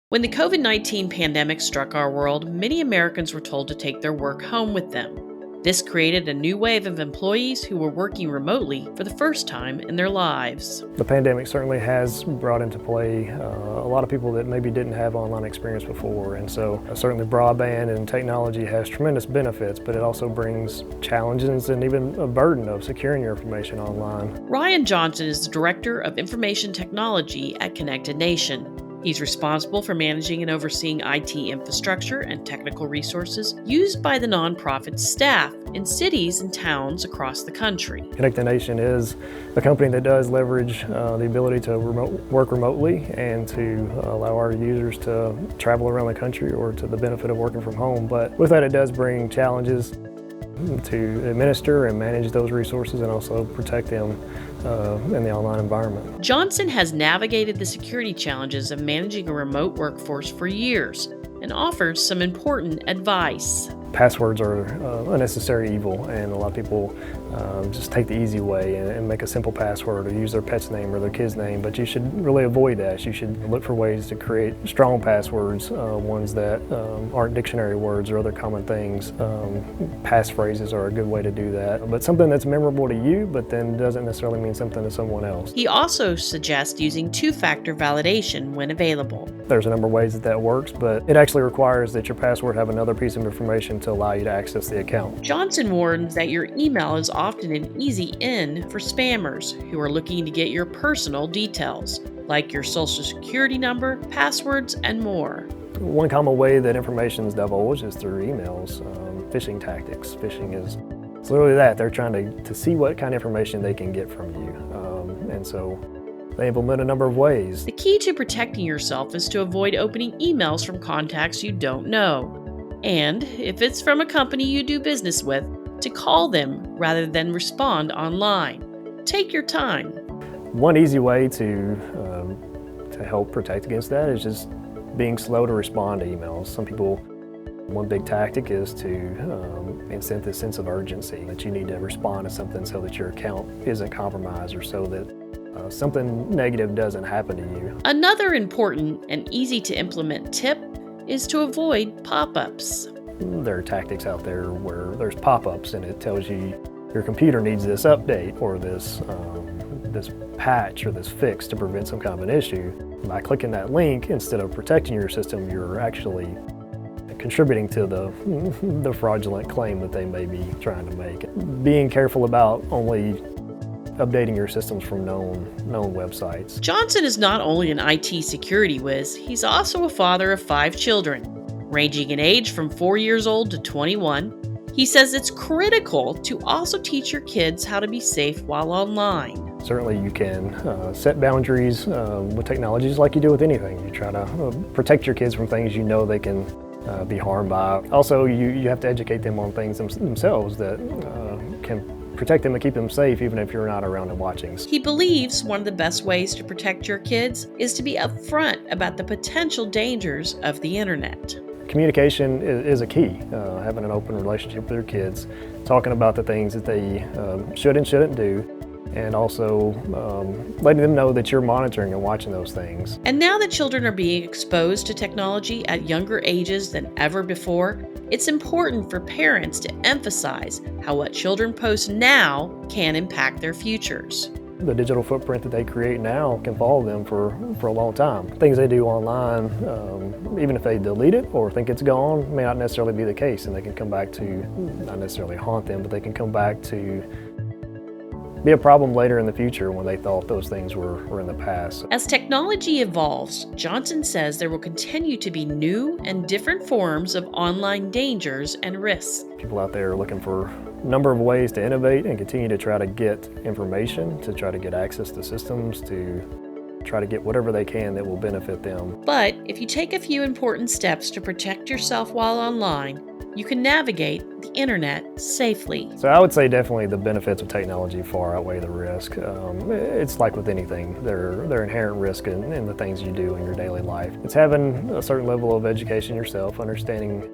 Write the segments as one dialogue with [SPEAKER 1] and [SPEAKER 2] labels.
[SPEAKER 1] When the COVID-19 pandemic struck our world, many Americans were told to take their work home with them. This created a new wave of employees who were working remotely for the first time in their lives.
[SPEAKER 2] The pandemic certainly has brought into play a lot of people that maybe didn't have online experience before, and so certainly broadband and technology has tremendous benefits, but it also brings challenges and even a burden of securing your information online.
[SPEAKER 1] Ryan Johnson is the Director of Information Technology at Connected Nation. He's responsible for managing and overseeing IT infrastructure and technical resources used by the nonprofit staff in cities and towns across the country.
[SPEAKER 2] Connected Nation is a company that does leverage the ability to work remotely and to allow our users to travel around the country or to the benefit of working from home. But with that, it does bring challenges to administer and manage those resources and also protect them in the online environment.
[SPEAKER 1] Johnson has navigated the security challenges of managing a remote workforce for years and offers some important advice.
[SPEAKER 2] Passwords are unnecessary evil, and a lot of people just take the easy way and make a simple password or use their pet's name or their kid's name, but you should really avoid that. You should look for ways to create strong passwords, ones that aren't dictionary words or other common things. Passphrases are a good way to do that, but something that's memorable to you, but then doesn't necessarily mean something to someone else.
[SPEAKER 1] He also suggests using two-factor validation when available.
[SPEAKER 2] There's a number of ways that works, but it actually requires that your password have another piece of information to allow you to access the account.
[SPEAKER 1] Johnson warns that your email is often an easy in for spammers who are looking to get your personal details, like your social security number, passwords, and more.
[SPEAKER 2] One common way that information is divulged is through emails. Phishing tactics. Phishing is literally that. They're trying to see what kind of information they can get from you. And so they implement a number of ways.
[SPEAKER 1] The key to protecting yourself is to avoid opening emails from contacts you don't know. And if it's from a company you do business with, to call them rather than respond online. Take your time.
[SPEAKER 2] One easy way to help protect against that is just being slow to respond to emails. Some people, one big tactic is to incent this sense of urgency that you need to respond to something so that your account isn't compromised or so that something negative doesn't happen to you.
[SPEAKER 1] Another important and easy to implement tip is to avoid pop-ups.
[SPEAKER 2] There are tactics out there where there's pop-ups and it tells you your computer needs this update or this patch or this fix to prevent some kind of an issue. By clicking that link, instead of protecting your system, you're actually contributing to the fraudulent claim that they may be trying to make. Being careful about only updating your systems from known websites.
[SPEAKER 1] Johnson is not only an IT security whiz, he's also a father of 5 children, ranging in age from 4 years old to 21. He says it's critical to also teach your kids how to be safe while online.
[SPEAKER 2] Certainly you can set boundaries with technologies like you do with anything. You try to protect your kids from things you know they can be harmed by. Also, you have to educate them on things themselves that can protect them and keep them safe even if you're not around and watching.
[SPEAKER 1] He believes one of the best ways to protect your kids is to be upfront about the potential dangers of the internet.
[SPEAKER 2] Communication is a key. Having an open relationship with your kids, talking about the things that they should and shouldn't do, and also letting them know that you're monitoring and watching those things.
[SPEAKER 1] And now that children are being exposed to technology at younger ages than ever before, it's important for parents to emphasize how what children post now can impact their futures.
[SPEAKER 2] The digital footprint that they create now can follow them for a long time. Things they do online, even if they delete it or think it's gone, may not necessarily be the case, and they can come back to, not necessarily haunt them, but they can come back to be a problem later in the future when they thought those things were in the past.
[SPEAKER 1] As technology evolves, Johnson says there will continue to be new and different forms of online dangers and risks.
[SPEAKER 2] People out there are looking for a number of ways to innovate and continue to try to get information, to try to get access to systems, to try to get whatever they can that will benefit them.
[SPEAKER 1] But if you take a few important steps to protect yourself while online, you can navigate the internet safely.
[SPEAKER 2] So I would say definitely the benefits of technology far outweigh the risk. It's like with anything, there are inherent risks in the things you do in your daily life. It's having a certain level of education yourself, understanding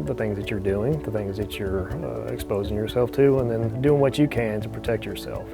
[SPEAKER 2] the things that you're doing, the things that you're exposing yourself to, and then doing what you can to protect yourself.